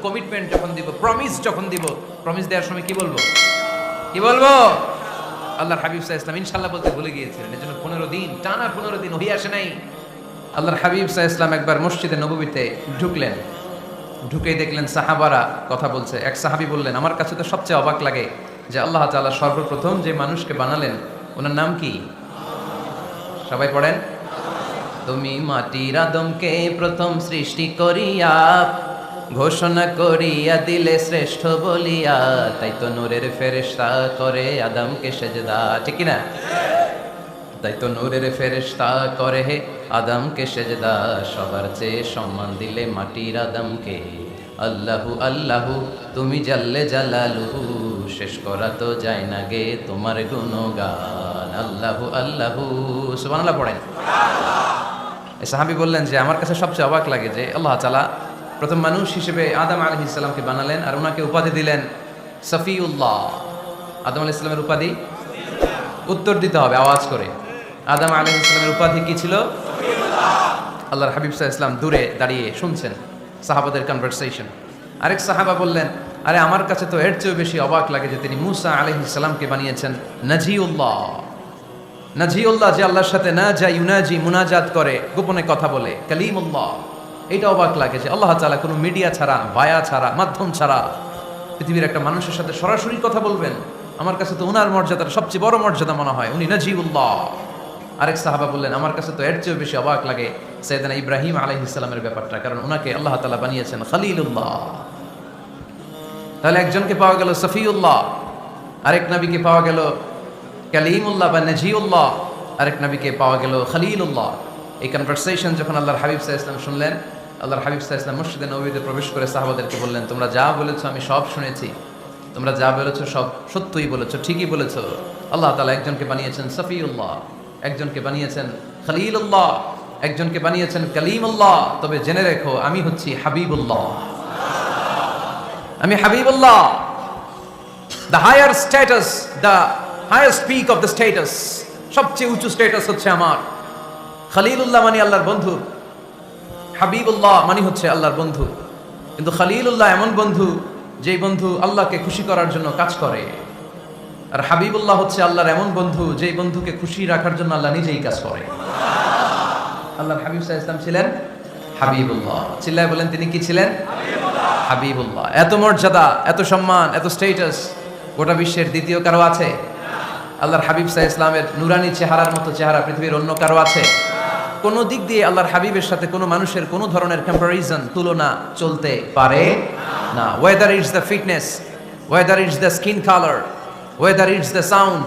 Commitment যখন দিব, promise যখন দিব, প্রমিস দেওয়ার সময় কি বলবো? কি বলবো? আল্লাহর হাবিব সাল্লাল্লাহু আলাইহি ওয়াসাল্লাম ইনশাআল্লাহ বলতে ভুলে গিয়েছিলেন। এজন্য 15 দিন টানা 15 দিন ওহী আসে নাই। আল্লাহর হাবিব সাল্লাল্লাহু আলাইহি ওয়াসাল্লাম একবার মসজিদে নববীতে ঢুকলেন। ঢুকেই দেখলেন সাহাবারা কথা বলছে। এক সাহাবী বললেন, আমার কাছে তো সবচেয়ে অবাক লাগে যে আল্লাহ তাআলা সর্বপ্রথম যে মানুষকে বানালেন ওনার নাম কি? সবাই পড়েন। তুমি মাটির আদমকে প্রথম সৃষ্টি করিয়া ঘোষণা করিয়া দিলে শ্রেষ্ঠ বলিয়া, তাই তো নূরের ফেরেশতা করে আদমকে সেজদা। ঠিক না? তাই তো নূরের ফেরেশতা করে হে আদমকে সেজদা, সবার চেয়ে সম্মান দিলে মাটির আদমকে। আল্লাহু আল্লাহু তুমি জাল্লে জালালুহু, শেষ করা তো যায় না গে তোমার গুণগান। আল্লাহু আল্লাহু সুবহানাল্লাহ পড়েন। এই সাহাবী বললেন যে আমার কাছে সবচেয়ে অবাক লাগে যে আল্লাহ তাআলা প্রথম মানুষ হিসেবে আদম আলাইহিস সালামকে বানালেন আর ওনাকে উপাধি দিলেন সফিউল্লাহ। আদম আলাইহিস সালামের উপাধি উত্তর দিতে হবে আওয়াজ করে। আদম আলাইহিস সালামের উপাধি কি ছিল? সফিউল্লাহ। আল্লাহর হাবিব সাল্লাল্লাহু আলাইহি ওয়াসাল্লাম দূরে দাঁড়িয়ে শুনছেন সাহাবাদের কনভারসেশন। আরেক সাহাবা বললেন, আরে আমার কাছে তো এর চেয়েও বেশি অবাক লাগে যে তিনি মূসা আলাইহিস সালামকে বানিয়েছেন নাজিউল্লাহ। নাজিউল্লাহ যে আল্লাহর সাথে না যা ইউনাজি মুনাজাত করে, গোপনে কথা বলে, কালিমুল্লাহ। এটা অবাক লাগে যে আল্লাহ তাআলা কোনো মিডিয়া ছাড়া, ভায়া ছাড়া, মাধ্যম ছাড়া পৃথিবীর একটা মানুষের সাথে সরাসরি কথা বলবেন। আমার কাছে তো উনার মর্যাদার সবচেয়ে বড় মর্যাদা মনে হয়, উনি নাজিউল্লাহ। আরেক সাহাবা বললেন, আমার কাছে তো এর চেয়েও বেশি অবাক লাগে সাইয়েদনা ইব্রাহিম আলাইহিস সালামের ব্যাপারটা, কারণ ওনাকে আল্লাহ তাআলা বানিয়েছেন খলিলুল্লাহ। তাহলে একজনকে পাওয়া গেল সফিউল্লাহ, আরেক নবীকে পাওয়া গেল কালিমুল্লাহ বা নাজিউল্লাহ, আরেক নবীকে পাওয়া গেল খলিলুল্লাহ। এই কনভারসেশন যখন আল্লাহর হাবিব সাল্লাল্লাহু আলাইহি ওয়াসাল্লাম শুনলেন, আল্লাহর হাবিব সাল্লাল্লাহু আলাইহি ওয়াসাল্লাম মসজিদে নববীতে প্রবেশ করে সাহাবাদেরকে বললেন, তোমরা যা বলেছো আমি সব শুনেছি, তোমরা যা বলেছো সব সত্যই বলেছো, ঠিকই বলেছো। আল্লাহ তাআলা একজনকে বানিয়েছেন সফিউল্লাহ, একজনকে বানিয়েছেন খলিলুল্লাহ, একজনকে বানিয়েছেন কালিমুল্লাহ। তবে জেনে রেখো আমি হচ্ছি হাবিবুল্লাহ। আমি Habibullah. The higher status, the highest peak of the status, সবচেয়ে উঁচু স্ট্যাটাস হচ্ছে আমার। খলিলুল্লাহ মানে আল্লাহর বন্ধু, হাবিবুল্লাহ মানে হচ্ছে আল্লাহর বন্ধু। কিন্তু খলিলুল্লাহ এমন বন্ধু যেই বন্ধু আল্লাহকে খুশি করার জন্য কাজ করে, আর হাবিবুল্লাহ হচ্ছে আল্লাহর এমন বন্ধু যেই বন্ধুকে খুশি রাখার জন্য আল্লাহ নিজেই কাজ করে। আল্লাহর হাবিব সাল্লাল্লাহু আলাইহি ওয়াসাল্লাম ছিলেন হাবিবুল্লাহ। চিল্লায় বলেন তিনি কি ছিলেন? হাবিবুল্লাহ। এত মর্যাদা, এত সম্মান, এত স্ট্যাটাস গোটা বিশ্বের দ্বিতীয় কারো আছে? আল্লাহর হাবিব সাল্লাল্লাহু আলাইহি ওয়াসাল্লামের নুরানি চেহারার মতো চেহারা পৃথিবীর অন্য কারো আছে? কোন দিক দিয়ে আল্লাহর হাবিবের সাথে কোনো মানুষের কোনো ধরনের কম্পারিজন, তুলনা চলতে পারে না। Whether it's the fitness, whether it's the skin colour, whether it's the sound,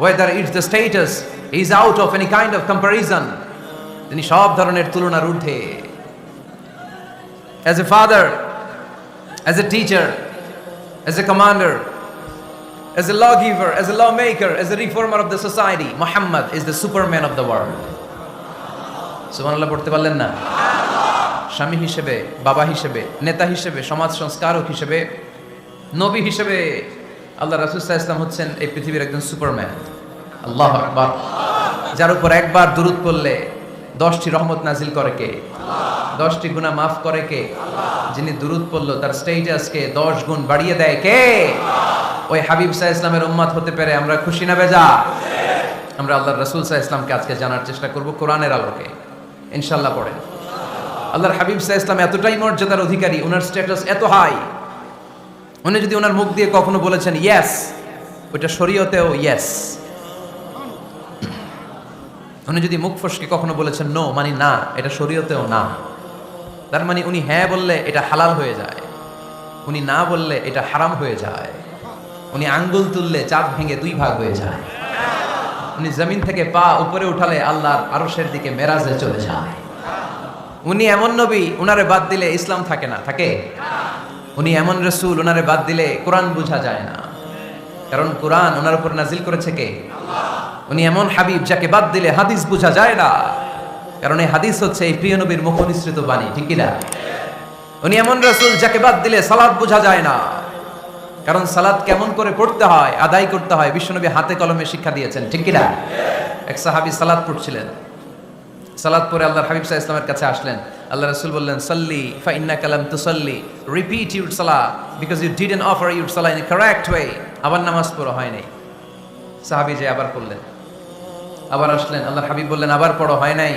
whether it's the status, he is out of any kind of comparison. তিনি সব ধরনের তুলনার ঊর্ধ্বে। As a father, as a teacher, as a commander, as a lawgiver, as a lawmaker, as a reformer of the society, Muhammad is the superman of the world. সুবহানাল্লাহ পড়তে পারলেন না? স্বামী হিসেবে, বাবা হিসেবে, নেতা হিসেবে, সমাজ সংস্কারক হিসেবে, নবী হিসেবে আল্লাহ রাসূল সাল্লাল্লাহু আলাইহি ওয়াসাল্লাম হচ্ছেন এই পৃথিবীর একজন সুপারম্যান। আল্লাহু আকবার। যার উপর একবার দুরূদ পড়লে 10টি রহমত নাজিল করে কে? 10টি গুনাহ মাফ করে কে? যিনি দুরূদ পড়লো তার স্ট্যাটাসকে 10 গুণ বাড়িয়ে দেয় কে? ওই হাবিব সাল্লাল্লাহু আলাইহি ওয়াসাল্লামের উম্মত হতে পেরে আমরা খুশি না বেজা? আমরা আল্লাহর রাসূল সাল্লাল্লাহু আলাইহি ওয়াসাল্লামকে আজকে জানার চেষ্টা করব কোরআনের আলোকে, ইনশাআল্লাহ। পড়েন। আল্লাহর হাবিব সাল্লাল্লাহু আলাইহি ওয়াসাল্লাম এতটাই মর্যাদার অধিকারী, ওনার স্ট্যাটাস এত হাই, উনি যদি ওনার মুখ দিয়ে কখনো বলেছেন ইয়েস, ওইটা শরীয়তেও ইয়েস। উনি যদি মুখ ফসকে কখনো বলেছেন নো, মানে না, এটা শরীয়তেও না। তার মানে উনি হ্যাঁ বললে এটা হালাল হয়ে যায়, উনি না বললে এটা হারাম হয়ে যায়। উনি আঙ্গুল তুললে চাঁদ ভেঙে 2 ভাগ হয়ে যায়। উনি জমিন থেকে পা উপরে উঠালে আল্লাহর আরশের দিকে মেরাজে চলে যায়। উনি এমন নবী, উনারে বাদ দিলে ইসলাম থাকে না, থাকে? উনি এমন রাসূল, উনারে বাদ দিলে কোরআন বোঝা যায় না, কারণ কোরআন ওনার উপর নাজিল করেছে কে? আল্লাহ। উনি এমন হাবিব যাকে বাদ দিলে হাদিস বোঝা যায় না, কারণ এই হাদিস হচ্ছে এই প্রিয় নবীর মুখনিসৃত বাণী, ঠিক কি না? উনি এমন রাসূল যাকে বাদ দিলে সালাত বোঝা যায় না, কারণ সালাত কেমন করে পড়তে হয়, আদায় করতে হয় বিশ্বনবী হাতে কলমে শিক্ষা দিয়েছেন, ঠিক কি না? এক সাহাবী সালাত পড়ছিলেন, সালাত পড়ে আল্লাহর হাবিব সাল্লাল্লাহু আলাইহি ওয়াসাল্লামের কাছে আসলেন। আল্লাহ রাসূল বললেন সাল্লি ফা ইন্নাকা লাম তুসাল্লি, রিপিট ইউর সালাহ because you didn't offer your সালাহ ইন এ কারেক্ট ওয়ে। আবার নামাজ পড়া হয় নাই। সাহাবী যে আবার পড়লেন, আবার আসলেন, আল্লাহর হাবিব বললেন আবার পড়ো, হয় নাই।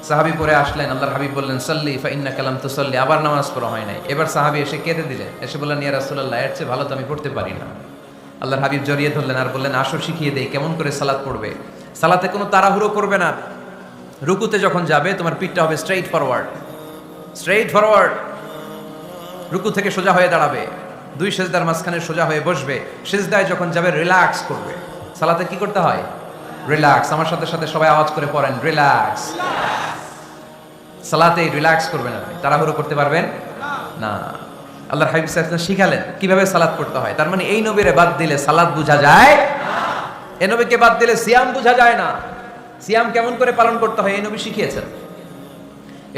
সাহাবী পড়ে আসলেন, আল্লাহর হাবিব বললেন সাল্লি ফা ইন্নাকা লাম তুসাল্লি, আবার নামাজ পড়া হয় নাই। এবার সাহাবী এসে কেঁদে দিলেন, এসে বললেন ইয়া রাসূলুল্লাহ, এর চেয়ে ভালো তো আমি পড়তে পারি না। আল্লাহর হাবিব জড়িয়ে ধরলেন আর বললেন আসো শিখিয়ে দেই কেমন করে সালাত পড়বে। সালাতে কোনো তাড়াহুড়ো করবে না। রুকুতে যখন যাবে তোমার পিঠটা হবে স্ট্রেইট ফরওয়ার্ড, স্ট্রেইট ফরওয়ার্ড। রুকু থেকে সোজা হয়ে দাঁড়াবে, দুই সিজদার মাঝখানে সোজা হয়ে বসবে। সিজদায় যখন যাবে রিল্যাক্স করবে। সালাতে কি করতে হয়? রিল্যাক্স। আমার সাথে সাথে সবাই আওয়াজ করে পড়েন রিল্যাক্স। সালাতে রিল্যাক্স করবেন, আপনি তাড়াহুড়ো করতে পারবেন না। আল্লাহর হাবিব সাল্লাল্লাহু আলাইহি ওয়াসাল্লাম শিখালেন কিভাবে সালাত পড়তে হয়। তার মানে এই নবীরে বাদ দিলে সালাত বোঝা যায়, এই নবীকে বাদ দিলে সিয়াম বোঝা যায় না। সিয়াম কেমন করে পালন করতে হয় এই নবী শিখিয়েছেন।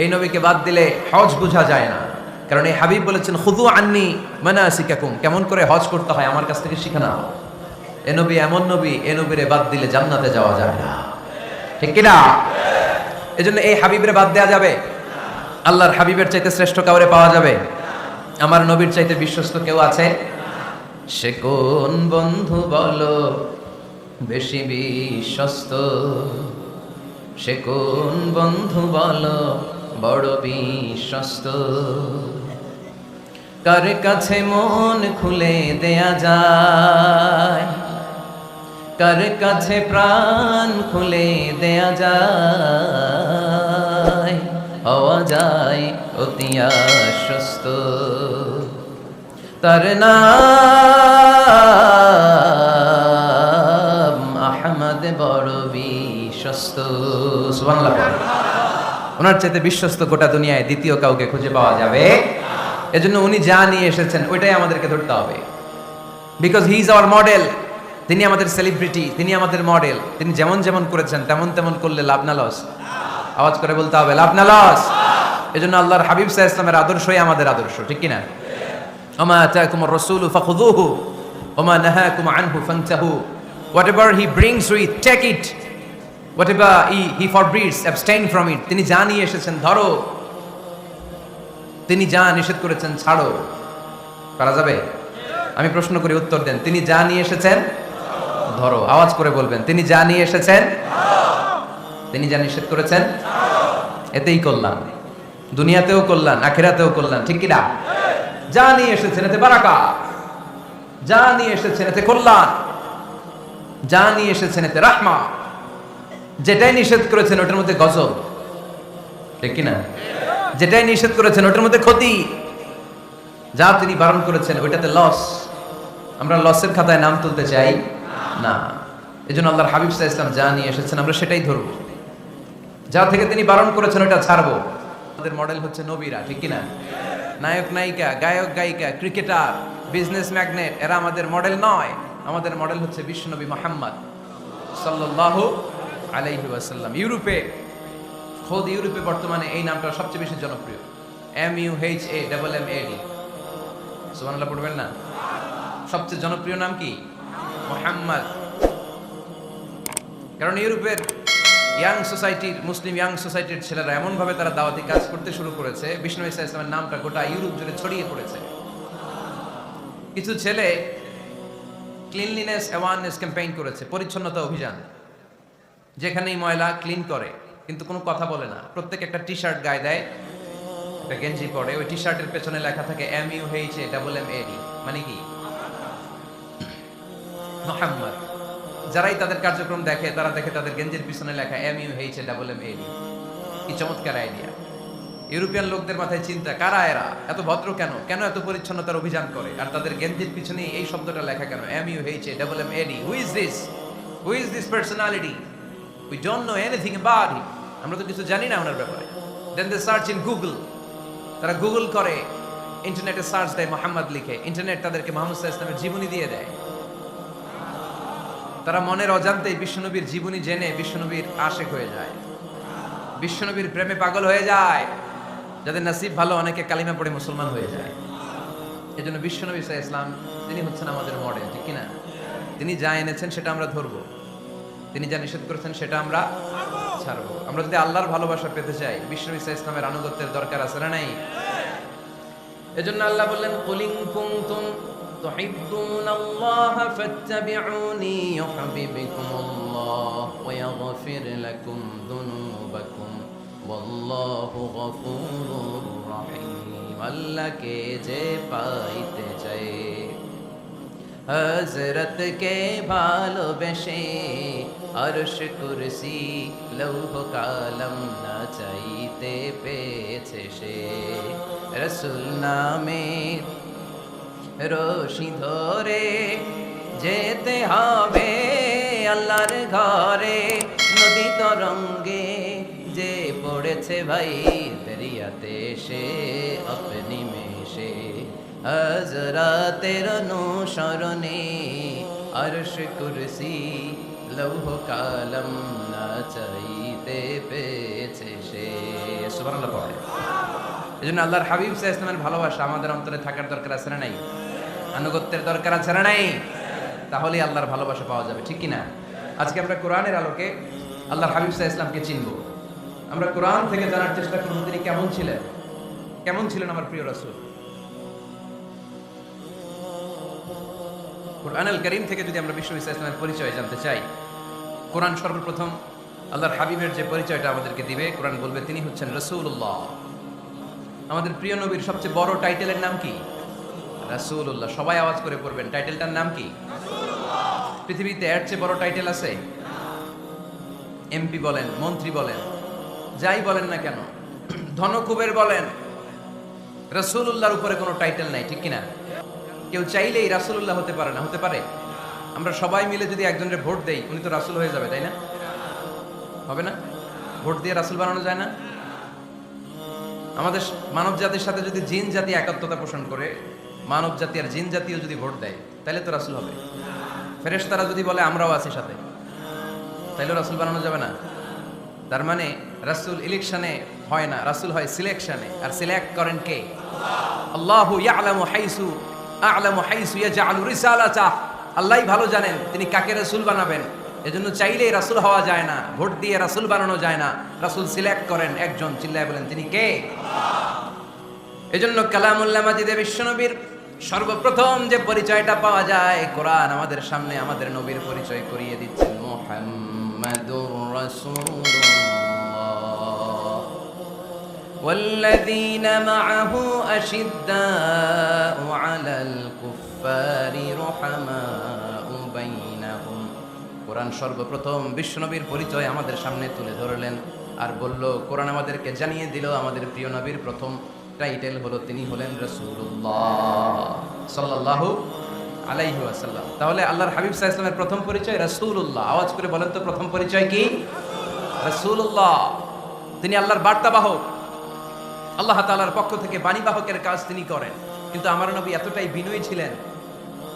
এই নবীকে বাদ দিলে হজ বোঝা যায় না, কারণ এই হাবিব বলেছেন খুযু আন্নী মানাসিকাকুম, কেমন করে হজ করতে হয় আমার কাছ থেকে শিখে নাও। এ নবী এমন নবী, এ নবীরে বাদ দিলে জান্নাতে যাওয়া যায় না, ঠিক কিনা? এজন্য এই হাবিবরে বাদ দেওয়া যাবে? আল্লাহর হাবিবের চাইতে শ্রেষ্ঠ কাউরে পাওয়া যাবে? আমার নবীর চাইতে বিশ্বস্ত কেউ আছে? সে কোন বন্ধু বলো বেশি বিশ্বস্ত, সে কোন বন্ধু বলো বড় বিশ্বস্ত, কার কাছে মন খুলে দেয়া যায়, কার কাছে প্রাণ খুলে দেয়া যায়, হওয়া যায় অতি আশ্বস্ত। তার নাম আহমদ বড় বিশ্বস্ত। সুবহানাল্লাহ। ওনার চাইতে বিশ্বস্ত গোটা দুনিয়ায় দ্বিতীয় কাউকে খুঁজে পাওয়া যাবে? এজন্য উনি যা নিয়ে এসেছেন ওইটাই আমাদেরকে ধরতে হবে, because he is our model. তিনি আমাদের সেলিব্রিটি, তিনি আমাদের মডেল। তিনি যেমন যেমন করেছেন তেমন তেমন করলে লাভ না লস? আওয়াজ করে বলতে হবে লাভ না লস। এজন্য আল্লাহর হাবিব সাল্লাল্লাহু আলাইহি ওয়াসাল্লামের আদর্শই আমাদের আদর্শ, ঠিক কি না? ওমা আতাকুমুর রাসূলু ফাখুযুহু ওমা নাহাকুম আনহু ফান্তাহু। Whatever he brings you, take it. Whatever he forbids, abstain from it. তিনি যা নিয়ে এসেছেন ধরো, তিনি যা নিষেধ করেছেন ছাড়ো। পারা যাবে? আমি প্রশ্ন করি, উত্তর দেন। তিনি যা নিয়ে এসেছেন ধরো। আওয়াজ করে বলবেন তিনি যা নিয়ে এসেছেন, তিনি যা নিষেধ করেছেন, এতেই কল্যাণ। দুনিয়াতেও কল্যাণ, আখিরাতেও কল্যাণ, ঠিক কি না? যা নিয়ে এসেছেন এতে বারাকা, যা নিয়ে এসেছেন এতে কল্যাণ, যা নিয়ে এসেছেন এতে রাহমা। যেটাই নিষেধ করেছেন ওটার মধ্যে গজব, ঠিক কি না? যেটাই নিষেধ করেছেন ওটার মধ্যে ক্ষতি, যা তিনি বারণ করেছেন ওইটাতে লস। আমরা লসের খাতায় নাম তুলতে চাই না। এজন্য আল্লাহর হাবিব সাল্লাল্লাহু আলাইহি ওয়াসাল্লাম যা নিয়ে এসেছেন আমরা সেটাই ধরবো, যা থেকে তিনি বারণ করেছেন ওটা ছাড়বো। আমাদের মডেল হচ্ছে নবীরা, ঠিক কি না? নায়ক নায়িকা, গায়ক গায়িকা, ক্রিকেটার, বিজনেস ম্যাগনেট, এরা আমাদের মডেল নয়। আমাদের মডেল হচ্ছে বিশ্বনবী মুহাম্মদ সাল্লাল্লাহু আলাইহি ওয়াসাল্লাম। ইউরোপে, খোদ ইউরোপে বর্তমানে এই নামটা সবচেয়ে বেশি জনপ্রিয়, MUHAMMAD। সুবহানাল্লাহ পড়বেন না? সবচেয়ে জনপ্রিয় নাম কি? মুহাম্মদ। কারণ ইউরোপের ইয়াং সোসাইটির, মুসলিম ইয়াং সোসাইটির ছেলেরা এমনভাবে তারা দাওয়াতি কাজ করতে শুরু করেছে, বিষ্ণু ঈসা ইসলামের নামটা গোটা ইউরোপ জুড়ে ছড়িয়ে পড়েছে। কিছু ছেলে ক্লিনলিনেস অ্যাওয়ারনেস ক্যাম্পেইন করেছে, পরিচ্ছন্নতা অভিযান। যেখানেই ময়লা ক্লিন করে, কিন্তু কোনো কথা বলে না। প্রত্যেক একটা টি শার্ট গায়ে দেয়, একটা গেঞ্জি পরে, ওই টি শার্টের পেছনে লেখা থাকে MUHAMMAD, মানে কি? মুহাম্মদ। যারাই তাদের কার্যক্রম দেখে তারা দেখে তাদের গেঞ্জির পিছনে লেখা MUHAMMAD। কি চমৎকার আইডিয়া! ইউরোপিয়ান লোকদের মাথায় চিন্তা, কারা এরা, এত ভদ্র কেন, কেন এত পরিচ্ছন্নতার অভিযান করে, আর তাদের গেঞ্জির পিছনে এই শব্দটা লেখা কেন, MUHAMMAD? Who is this? Who is this personality? We don't know anything about him. আমরা তো কিছু জানি না ওনার ব্যাপারে। দেন দে সার্চ ইন গুগল। তারা গুগল করে, ইন্টারনেটে সার্চ দেয়, মোহাম্মদ লিখে, ইন্টারনেট তাদেরকে মুহাম্মদ সাল্লাল্লাহু আলাইহি ওয়াসাল্লামের জীবনী দিয়ে দেয়। তারা মনের অজান্তেই বিশ্বনবীর জীবনী জেনে বিশ্বনবীর আশেক হয়ে যায়, বিশ্বনবীর প্রেমে পাগল হয়ে যায়। যাদের নসিব ভালো, অনেকে কালিমা পড়ে মুসলমান হয়ে যায়। এজন্য বিশ্বনবী সাল্লাল্লাহু আলাইহি ওয়াসাল্লাম তিনি হচ্ছেন আমাদের মডেল, ঠিক কি না? তিনি যা এনেছেন সেটা আমরা ধরবো, তিনি যা নিষেধ করেছেন সেটা আমরা ছাড়বো? আমরা যদি আল্লাহর ভালোবাসা পেতে চাই, বিশ্বনবী সাল্লাল্লাহু আলাইহি ইসলামের আনুগত্যের দরকার আছে না নাই? এজন্য আল্লাহ বললেন, কুল ইন কুনতুম তুহিব্বুনাল্লাহা ফাত্তাবিউনি ইউহিব্বুকুমুল্লাহ ওয়া ইয়াগফির লাকুম যুনুবাকুম ওয়াল্লাহু গফুরুর রহিম। আল্লাহকে যে পাইতে চায়, হযরত কে ভালোবেসে, আরশ কুরসি লৌহ কালাম না চাইতে পেয়েছে সে। রাসূল নামের রশি ধরে যেতে হবে আল্লাহর ঘরে, নদী তরঙ্গে যে পড়েছে ভাই দরিয়াতে সে আপনি মেশে। হযরতের অনুসরণে আরশ কুরসি লৌহ কালাম না চাইতে পেয়েছে সে। সুবহানাল্লাহ পড়ে। এজন্য আল্লাহর হাবিব সাল্লাল্লাহু আলাইহি ওয়াসাল্লামের ভালোবাসা আমাদের অন্তরে থাকার দরকার আছে না নাই? আনুগত্যের দরকার আছে না নাই? তাহলে আল্লাহর ভালোবাসা পাওয়া যাবে, ঠিক কি না? আজকে আমরা কোরআনের আলোকে আল্লাহর হাবিব সাল্লাল্লাহু আলাইহি ওয়াসাল্লামকে চিনব। আমরা কোরআন থেকে জানার চেষ্টা করব তিনি কেমন ছিলেন। কেমন ছিলেন আমার প্রিয় রাসূল? কোরআনুল কারীম থেকে যদি আমরা বিশ্বনবী সাল্লাল্লাহু আলাইহি ওয়াসাল্লামের পরিচয় জানতে চাই, কোরআন সর্বপ্রথম আল্লাহর হাবিবের যে পরিচয়টা আমাদেরকে দিবে, কোরআন বলবে তিনি হচ্ছেন রাসূলুল্লাহ। আমাদের প্রিয় নবীর সবচেয়ে বড় টাইটেলের নাম কি? রাসূলুল্লাহ। সবাই আওয়াজ করে পড়বেন, টাইটেলটার নাম কি? রাসূলুল্লাহ। পৃথিবীতে এর চেয়ে বড় টাইটেল আছে? এমপি বলেন, মন্ত্রী বলেন, যাই বলেন না কেন, ধনকুবের বলেন, রাসূলুল্লাহর উপরে কোনো টাইটেল নাই, ঠিক কিনা? কেউ চাইলেই রাসূলুল্লাহ হতে পারে না, হতে পারে? আমরা সবাই মিলে যদি একজনের ভোট দেই, উনি তো রাসূল হয়ে যাবে, তাই না? হবে না? ভোট দিয়ে রাসূল বানানো যায় না? আমাদের মানব জাতির সাথে যদি জিন জাতি একাত্মতা পোষণ করে, মানব জাতি আর জিন জাতিও যদি ভোট দেয়, তাহলে তো রাসূল হবে। ফেরেশতারা যদি বলে আমরাও আছি সাথে, তাহলে রাসূল বানানো যাবে না। তার মানে রাসূল ইলেকশনে হয় না, রাসূল হয় সিলেকশনে। আর সিলেক্ট করেন কে? আল্লাহু ইয়ালামু হাইসু ইয়াজআলু রিসালাতাহ। আল্লাহই ভালো জানেন তিনি কাকে রাসূল বানাবেন। এজন্য চাইলেই রাসূল হওয়া যায় না, ভোট দিয়ে রাসূল বানানো যায় না। রাসূল সিলেক্ট করেন একজন, চিল্লায় বলেন তিনি কে? এজন্য কালামুল্লাহ মাজিদে বিশ্বনবীর সর্বপ্রথম যে পরিচয়টা পাওয়া যায়, কোরআন আমাদের সামনে আমাদের নবীর পরিচয় করিয়ে দিচ্ছেন, মুহাম্মাদুর রাসূলুল্লাহ ওয়াল্লাযীনা মাআহু আশিদ্দাউ আলাল কুফফারি রুহামাউ বাইনাহুম। কোরআন সর্বপ্রথম বিশ্বনবীর পরিচয় আমাদের সামনে তুলে ধরলেন আর বলল, কোরআন আমাদেরকে জানিয়ে দিল আমাদের প্রিয় নবীর প্রথম টাইটেল হলো তিনি হলেন রাসূলুল্লাহ সাল্লাল্লাহু আলাইহি ওয়াসাল্লাম। তাহলে আল্লাহর হাবিব সাল্লাল্লাহু আলাইহি ওয়াসাল্লামের প্রথম পরিচয় রাসূলুল্লাহ। আওয়াজ করে বলেন তো, প্রথম পরিচয় কি? রাসূলুল্লাহ। তিনি আল্লাহর বার্তাবাহক, আল্লাহ তাআলার পক্ষ থেকে বাণীবাহকের কাজ তিনি করেন। কিন্তু আমার নবী এতটাই বিনয়ী ছিলেন,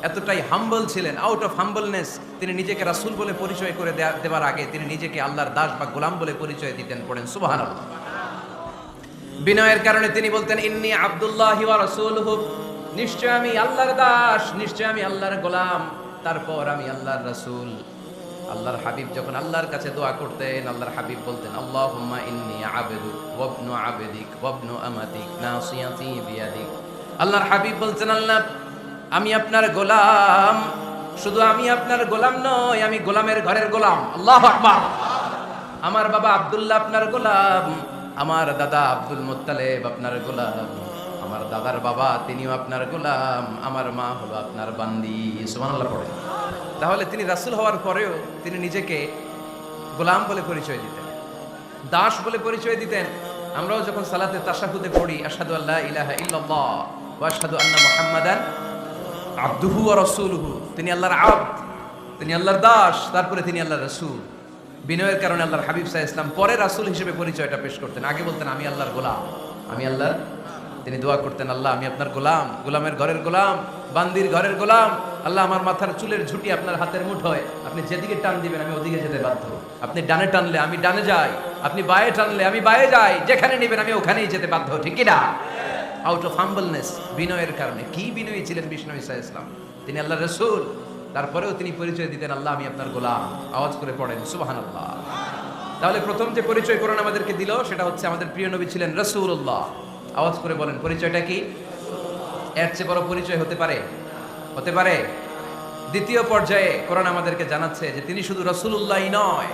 এতটাই হাম্বল ছিলেন, আউট অফ হাম্বলনেস তিনি নিজেকে রাসূল বলে পরিচয় করে দেওয়ার আগে তিনি নিজেকে আল্লাহর দাস বা গোলাম বলে পরিচয় দিতেন। পড়েন সুবহানাল্লাহ। বিনয়ের কারণে তিনি বলতেন, ইন্নী আব্দুল্লাহি ওয়া রাসূলুহু, নিশ্চয় আমি আল্লাহর দাস, নিশ্চয় আমি আল্লাহর গোলাম, তারপর আমি আল্লাহর রাসূল। আল্লাহর হাবিব যখন আল্লাহর কাছে দোয়া করতেন, আল্লাহর হাবিব বলতেন, আল্লাহুম্মা ইন্নী আবদুক ওয়া ইবনু আবদিক ওয়া ইবনু আমাতিক নাসিয়াতি বিয়াদিক। আল্লাহর হাবিব বলতেন, আল্লাহ আমি আপনার গোলাম, শুধু আমি আপনার গোলাম নই, আমি গোলামের ঘরের গোলাম। আল্লাহু আকবার। আমার বাবা আব্দুল্লাহ আপনার গোলাম, আমার দাদা আব্দুল মুত্তালিব আপনার গোলাম, আমার দাদার বাবা তিনিও আপনার গোলাম, আমার মা হলো আপনার বান্দি। সুবহানাল্লাহ পড়ে। তাহলে তিনি রাসূল হওয়ার পরেও তিনি নিজেকে গোলাম বলে পরিচয় দিতেন, দাস বলে পরিচয় দিতেন। আমরাও যখন সালাতে তাশাহুদে পড়ি, আশহাদু আল্লা ইলাহা ইল্লাল্লাহ ওয়া আশহাদু আন্না মুহাম্মাদান আবদুহু ওয়া রাসূলুহু, তিনি আল্লাহর আবদ, তিনি আল্লাহর দাস, তারপরে তিনি আল্লাহর রাসূল। বিনয়ের কারণে আল্লাহর হাবিব সাল্লাল্লাহু আলাইহি ওয়াসাল্লাম পরে রাসূল হিসেবে পরিচয়টা পেশ করতেন। আগে বলতেন আমি আল্লাহর গোলাম, আমি আল্লাহর। তিনি দোয়া করতেন, আল্লাহ আমি আপনার গোলাম, গোলামের ঘরের গোলাম, বান্দির ঘরের গোলাম। আল্লাহ আমার মাথার চুলের ঝুঁটি আপনার হাতের মুঠোয়, আপনি যেদিকে টান দিবেন আমি ওদিকে যেতে বাধ্য। আপনি ডানে টানলে আমি ডানে যাই, আপনি বায়ে টানলে আমি বায়ে যাই, যেখানে নেবেন আমি ওখানেই যেতে বাধ্য, ঠিক কি না? আউট অফ হাম্বলনেস, বিনয়ের কারণে। কি বিনয়ী ছিলেন বিষ্ণু ঈসা ইসলাম। তিনি আল্লাহর রাসূল, তারপরেও তিনি পরিচয় দিতেন, আল্লাহ আমি আপনার গোলাম। আওয়াজ করে পড়েন সুবহানাল্লাহ। তাহলে প্রথম যে পরিচয় কোরআন আমাদেরকে দিল সেটা হচ্ছে আমাদের প্রিয় নবী ছিলেন রাসূলুল্লাহ। আওয়াজ করে বলেন পরিচয়টা কি? এর চেয়ে বড় পরিচয় হতে পারে? হতে পারে? দ্বিতীয় পর্যায়ে কোরআন আমাদেরকে জানাচ্ছে যে তিনি শুধু রাসূলুল্লাহই নয়,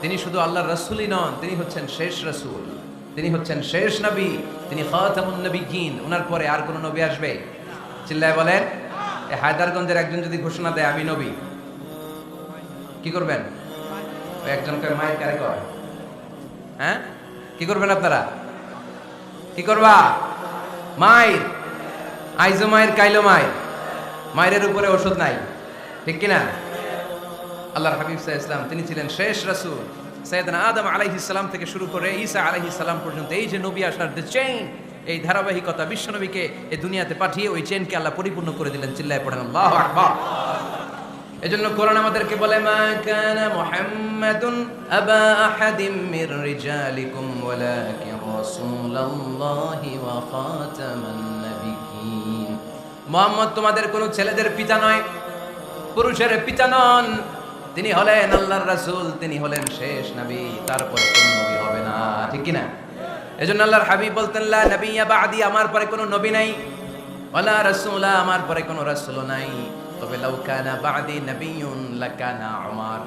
তিনি শুধু আল্লাহর রাসূলই নন, তিনি হচ্ছেন শেষ রাসূল, তিনি হচ্ছেন শেষ নবী, তিনি খাতামুন নবিয়্যিন। ওনার পরে আর কোন নবী আসবে? চিল্লায় বলেন। এই হায়দারগঞ্জের একজন যদি ঘোষণা দেয় আমি নবী, কি করবেন? ওই একজনকে মায়ের কারে কয়, হ্যাঁ কি করবেন আপনারা? কি করবা? মায়ের আইজো মায়ের কাইলো মায়ের, মায়ের উপরে ওষুধ নাই, ঠিক কিনা? আল্লাহর হাবিব সাল্লাল্লাহু আলাইহি ওয়াসাল্লাম তিনি ছিলেন শেষ রাসূল। সাইয়েদনা আদম আলাইহিস সালাম থেকে শুরু করে ঈসা আলাইহিস সালাম পর্যন্ত এই যে নবী আসার দ্য চেইন, এই ধারাবাহিকতা, বিশ্ব নবীকে এই দুনিয়াতে পাঠিয়ে ওই চেইনকে আল্লাহ পরিপূর্ণ করে দিলেন। চিল্লায় পড়েন আল্লাহু আকবার। এজন্য কোরআন আমাদেরকে বলে মা কানা মুহাম্মাদুন আবা আহাদিম মির রিজালিকুম ওয়ালাকিন রাসূলুল্লাহি ওয়া খাতামান নাবিয়্যিন। মুহাম্মদ তোমাদের কোন ছেলেদের পিতা নয়, পুরুষের পিতা নন, তিনি হলেন আল্লাহর রাসূল, তিনি হলেন শেষ নবী, তারপরে কোন নবী হবে না, ঠিক কি না? এজন্য আল্লাহর হাবিব বলতেন লা নবিয়্যা বাদি, আমার পরে কোন নবী নাই, ওয়ালা রাসূলা, আমার পরে কোন রাসূল নাই, তবে লাউ কানা বাদি নবিয়্যুন লাকানা উমর,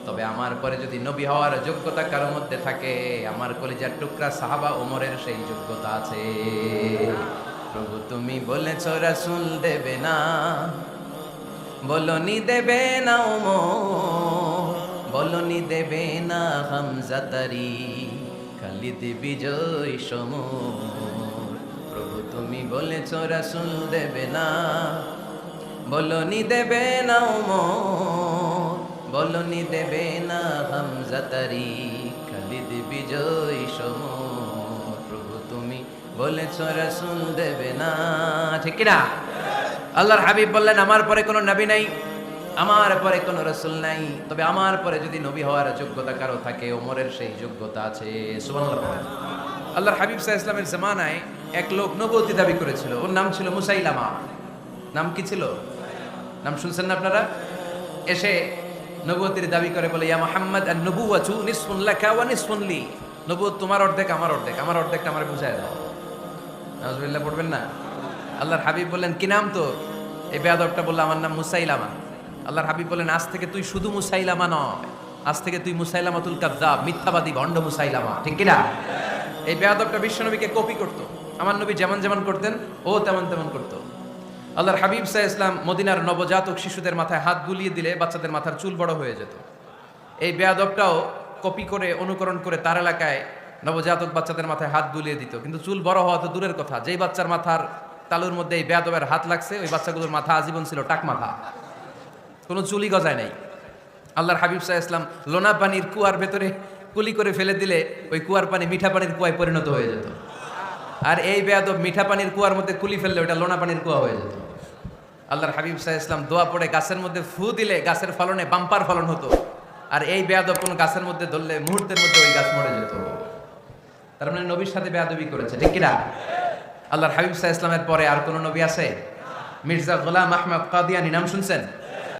তবে আমার পরে যদি নবী হওয়ার যোগ্যতা কারোর মধ্যে থাকে, আমার কলিজার টুকরা সাহাবা ওমরের সেই যোগ্যতা আছে। প্রভু তুমি বলেছো রাসূল দেবে না, বলনি দেবে না ওমর, বলনি দেবে না হামজা তারি, খালিদ বিজয় সমর। প্রভু তুমি বলেছো রাসূল দেবে না, বলনি দেবে না ওমর, বলনি দেবে না হামজা তারি, খালিদ বিজয় সমর। প্রভু তুমি বলেছো রাসূল দেবে না, ঠিক কি না? আল্লাহর হাবিব বললেন আমার পরে কোনো নবী নাই, আমার পরে কোনো রাসূল নাই, তবে আমার পরে যদি নবী হওয়ার যোগ্যতা কারো থাকে, ওমরের সেই যোগ্যতা আছে। সুবহানাল্লাহ। আল্লাহর হাবিব সাল্লাল্লাহু আলাইহি ওয়াসাল্লামের জামানায় এক লোক নবুয়তি দাবি করেছিল, ওর নাম ছিল মুসাইলামা। নাম কি ছিল? নাম শুনছেন না আপনারা? এসে নবুয়তির দাবি করে বলে ইয়া মুহাম্মদ আন-নবুওয়াতু নিসফুন লাকা ওয়া নিসফুন লি, নবুয়ত তোমার অর্ধেক আমার অর্ধেক, আমার অর্ধেকটা আমারে বুঝায় দাও। নাউজুবিল্লাহ পড়বেন না? আল্লাহর হাবিব বললেন কি নাম তোর? এই বেয়াদবটা বলল আমার নাম মুসাইলামা। আল্লাহর হাবিব বললেন আজ থেকে তুই শুধু মুসাইলামা নয়, আজ থেকে তুই মুসাইলামাতুল কাযযাব, মিথ্যাবাদী ভণ্ড মুসাইলামা, ঠিক কি না? এই বেয়াদবটা বিশ্বনবীকে কপি করত, আমার নবী যেমন যেমন করতেন ও তেমন তেমন করত। আল্লাহর হাবিব সাল্লাল্লাহু আলাইহি ওয়াসাল্লাম মদিনার নবজাতক শিশুদের মাথায় হাত বুলিয়ে দিলে বাচ্চাদের মাথার চুল বড় হয়ে যেত। এই বেয়াদবটাও কপি করে অনুকরণ করে তার এলাকায় নবজাতক বাচ্চাদের মাথায় হাত বুলিয়ে দিত, কিন্তু চুল বড় হওয়া তো দূরের কথা, যেই বাচ্চার মাথার তালুর মধ্যে এই বেয়াদবের হাত লাগছে ওই বাচ্চাগুলোর মাথা আজীবন ছিল টাক মাথা, কোনো চুলই গজায় নাই। আল্লাহর হাবিব সাল্লাল্লাহু আলাইহি ওয়াসাল্লাম লোনা পানির কুয়ার ভেতরে কুলি করে ফেলে দিলে ওই কুয়ার পানি মিঠা পানির কুয়ায় পরিণত হয়ে যেত, আর এই বেয়াদব মিঠা পানির কুয়ার মধ্যে কুলি ফেললে ওটা লোনা পানির কুয়া হয়ে যেত। আল্লাহর হাবিব সাল্লাল্লাহু আলাইহি ওয়াসাল্লাম দোয়া পড়ে গাছের মধ্যে ফু দিলে গাছের ফলনে বাম্পার ফলন হতো, আর এই বেয়াদব কোন গাছের মধ্যে ধরলে মুহূর্তের মধ্যে ওই গাছ মরে যেত। তার মানে নবীর সাথে বেয়াদবি করেছে, ঠিক কি না? আল্লাহর হাবিব সাল্লাল্লাহু আলাইহি ওয়াসাল্লামের পরে আর কোন নবী আছে? মির্জা গোলাম আহমদ কাদিয়ানী নাম শুনছেন?